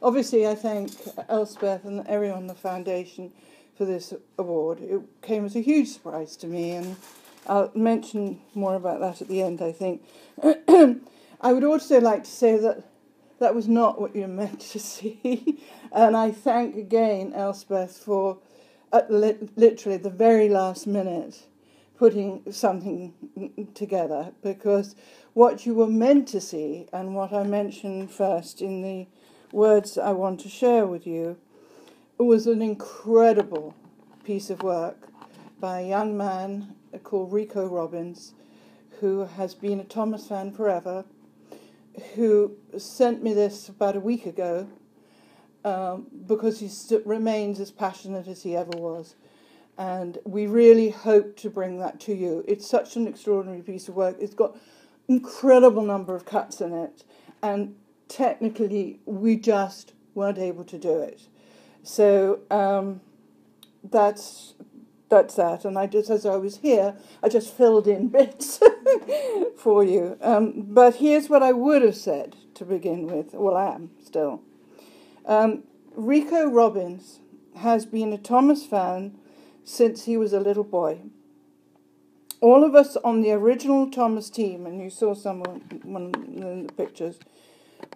obviously I thank Elspeth and everyone in the foundation for this award. It came as a huge surprise to me, and I'll mention more about that at the end, I think. I would also like to say that that was not what you meant to see, and I thank again Elspeth for, at literally the very last minute, putting something together, because what you were meant to see, and what I mentioned first in the words I want to share with you, was an incredible piece of work by a young man called Rico Robbins, who has been a Thomas fan forever, who sent me this about a week ago, because he remains as passionate as he ever was. And we really hope to bring that to you. It's such an extraordinary piece of work. It's got incredible number of cuts in it, and technically we just weren't able to do it. So that's that. And I just, as I was here, I just filled in bits for you. But here's what I would have said to begin with. Well, I am still. Rico Robbins has been a Thomas fan since he was a little boy. All of us on the original Thomas team, and you saw someone in the pictures,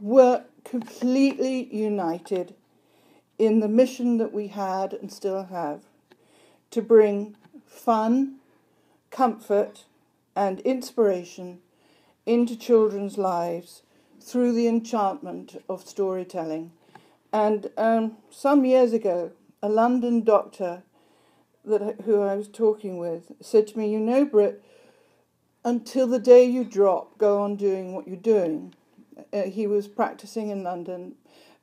were completely united in the mission that we had and still have to bring fun, comfort, and inspiration into children's lives through the enchantment of storytelling. And some years ago, a London doctor who I was talking with said to me, "You know, Britt, until the day you drop, go on doing what you're doing." He was practicing in London,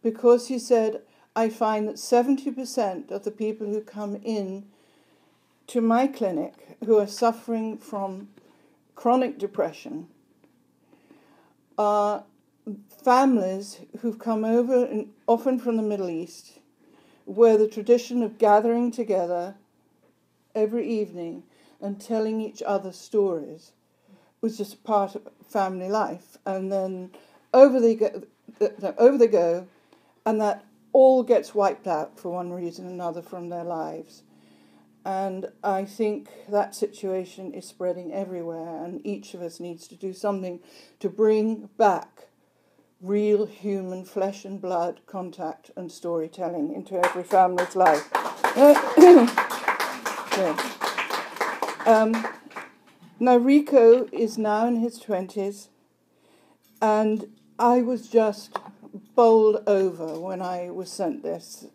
because he said, "I find that 70% of the people who come in to my clinic who are suffering from chronic depression are families who've come over, and often from the Middle East, where the tradition of gathering together every evening and telling each other stories was just part of family life. And then over they go, and that all gets wiped out for one reason or another from their lives." And I think that situation is spreading everywhere, and each of us needs to do something to bring back real human flesh and blood contact and storytelling into every family's life. Now Rico is now in his 20s, and I was just bowled over when I was sent this,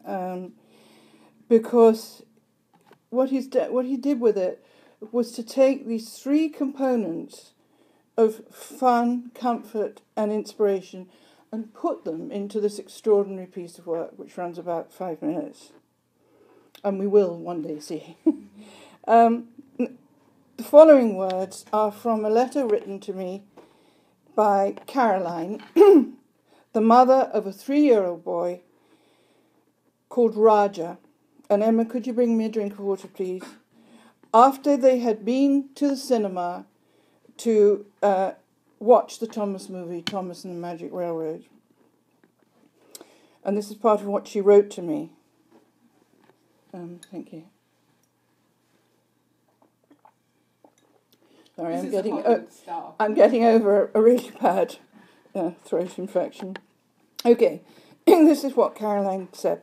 because what he did with it was to take these three components of fun, comfort, and inspiration and put them into this extraordinary piece of work, which runs about 5 minutes. And we will one day see. The following words are from a letter written to me by Caroline, the mother of a 3-year-old boy called Raja. And Emma, could you bring me a drink of water, please? After they had been to the cinema to watch the Thomas movie, Thomas and the Magic Railroad. And this is part of what she wrote to me. Thank you. Sorry, I'm getting over a really bad throat infection. Okay, this is what Caroline said.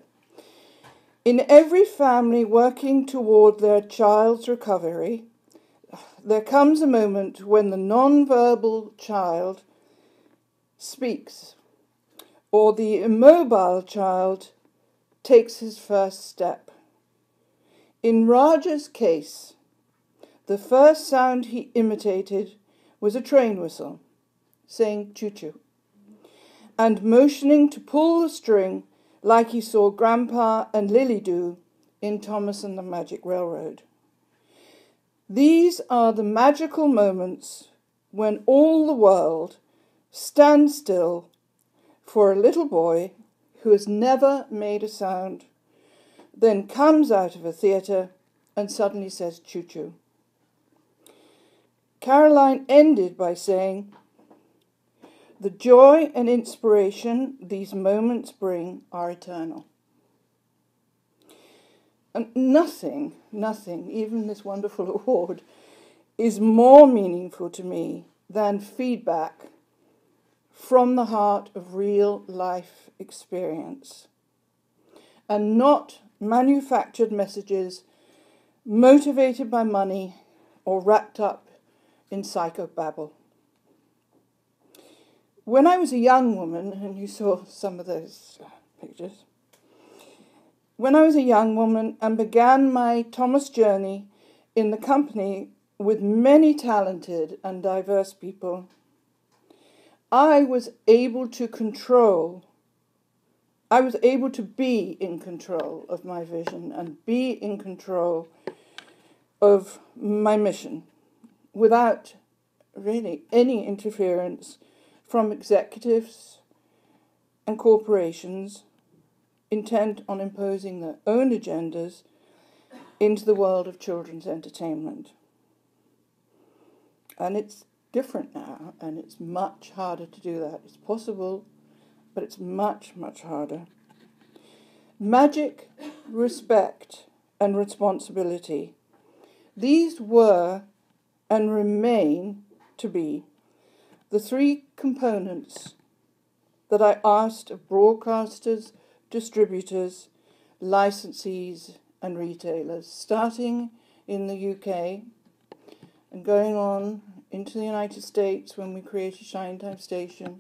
"In every family working toward their child's recovery, there comes a moment when the non-verbal child speaks, or the immobile child takes his first step. In Raja's case, the first sound he imitated was a train whistle, saying choo-choo, and motioning to pull the string like he saw Grandpa and Lily do in Thomas and the Magic Railroad. These are the magical moments when all the world stands still for a little boy who has never made a sound, then comes out of a theatre and suddenly says choo-choo." Caroline ended by saying, The joy and inspiration these moments bring are eternal. And nothing, even this wonderful award, is more meaningful to me than feedback from the heart of real life experience, and not manufactured messages motivated by money or wrapped up in psychobabble. When I was a young woman, and you saw some of those pictures, when I was a young woman and began my Thomas journey in the company with many talented and diverse people, I was able to be in control of my vision and be in control of my mission without really any interference from executives and corporations intent on imposing their own agendas into the world of children's entertainment. And it's different now, and it's much harder to do that. It's possible, but it's much, much harder. Magic, respect, and responsibility. These were and remain to be the three components that I asked of broadcasters, distributors, licensees, and retailers, starting in the UK and going on into the United States when we created Shine Time Station,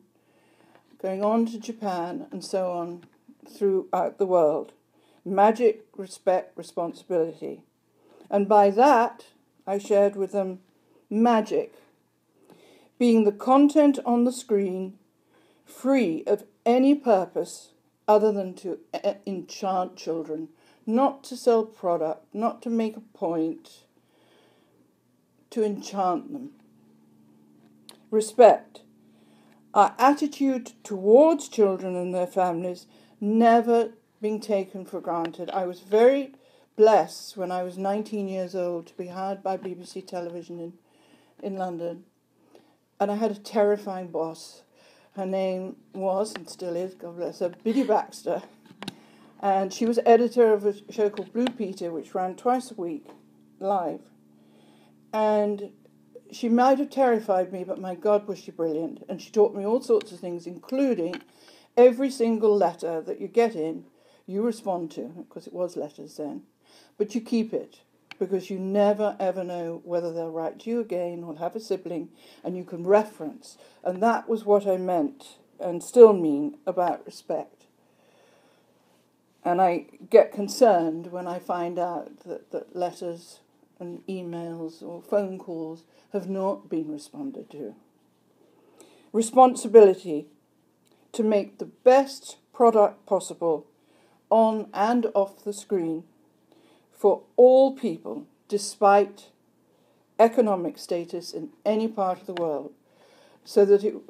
going on to Japan, and so on throughout the world. Magic, respect, responsibility. And by that, I shared with them magic, being the content on the screen, free of any purpose other than to enchant children, not to sell product, not to make a point, to enchant them. Respect. Our attitude towards children and their families never being taken for granted. I was very blessed when I was 19 years old to be hired by BBC Television in London. And I had a terrifying boss. Her name was, and still is, God bless her, Biddy Baxter. And she was editor of a show called Blue Peter, which ran twice a week, live. And she might have terrified me, but my God, was she brilliant. And she taught me all sorts of things, including every single letter that you get in, you respond to, because it was letters then. But you keep it, because you never, ever know whether they'll write to you again or have a sibling, and you can reference. And that was what I meant, and still mean, about respect. And I get concerned when I find out that letters and emails or phone calls have not been responded to. Responsibility to make the best product possible on and off the screen for all people, despite economic status in any part of the world, so that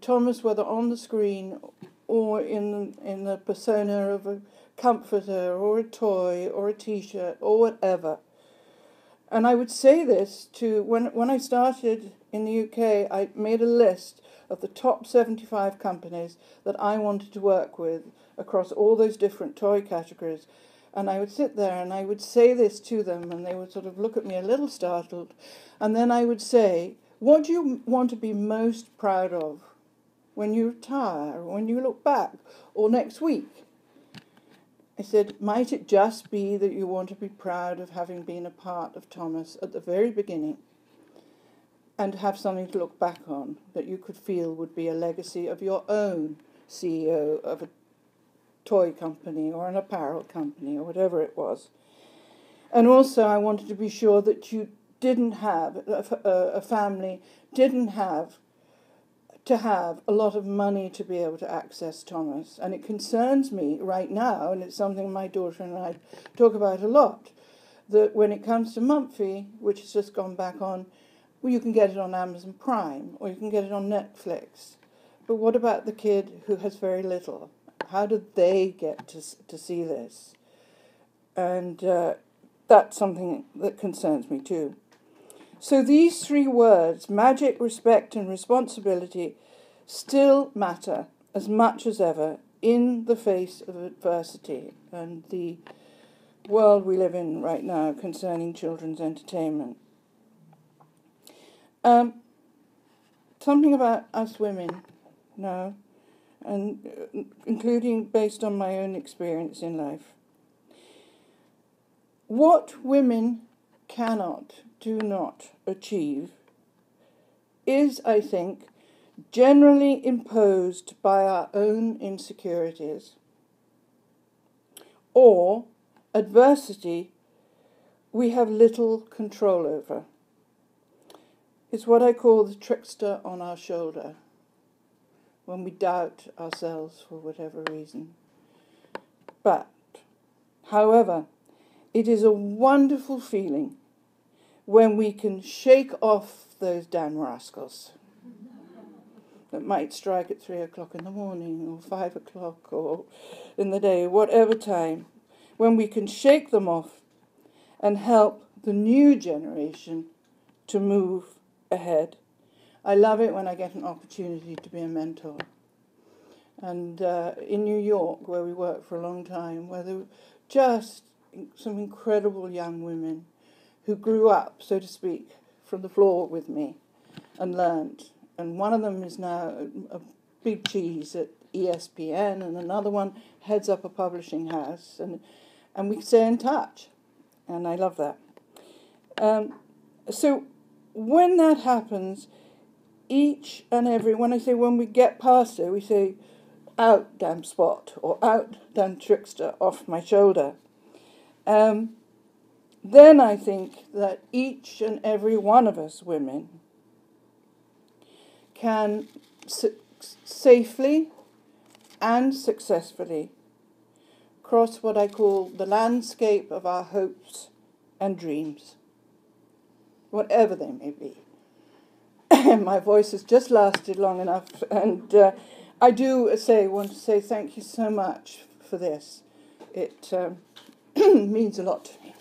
Thomas, whether on the screen or in the persona of a comforter or a toy or a T-shirt or whatever. And I would say this to, when I started in the UK, I made a list of the top 75 companies that I wanted to work with across all those different toy categories. And I would sit there and I would say this to them, and they would sort of look at me a little startled. And then I would say, what do you want to be most proud of when you retire, or when you look back, or next week? I said, might it just be that you want to be proud of having been a part of Thomas at the very beginning, and have something to look back on that you could feel would be a legacy of your own CEO of a toy company or an apparel company or whatever it was. And also I wanted to be sure that you didn't have, a family didn't have to have a lot of money to be able to access Thomas. And it concerns me right now, and it's something my daughter and I talk about a lot, that when it comes to Mumphy, which has just gone back on, well, you can get it on Amazon Prime, or you can get it on Netflix. But what about the kid who has very little? How do they get to see this? And that's something that concerns me too. So these three words, magic, respect, and responsibility, still matter as much as ever in the face of adversity and the world we live in right now concerning children's entertainment. Something about us women now, and including based on my own experience in life. What women do not achieve is, I think, generally imposed by our own insecurities or adversity we have little control over. It's what I call the trickster on our shoulder, when we doubt ourselves for whatever reason. But, however, it is a wonderful feeling when we can shake off those damn rascals that might strike at 3 o'clock in the morning or 5 o'clock or in the day, whatever time, when we can shake them off and help the new generation to move ahead. I love it when I get an opportunity to be a mentor. And in New York, where we worked for a long time, where there were just some incredible young women who grew up, so to speak, from the floor with me and learned. And one of them is now a big cheese at ESPN, and another one heads up a publishing house, and we stay in touch. And I love that. So when that happens, each and every, when we get past it, we say, out, damn spot, or out, damn trickster, off my shoulder. Then I think that each and every one of us women can safely and successfully cross what I call the landscape of our hopes and dreams, whatever they may be. My voice has just lasted long enough, and I do want to say thank you so much for this. It means a lot to me.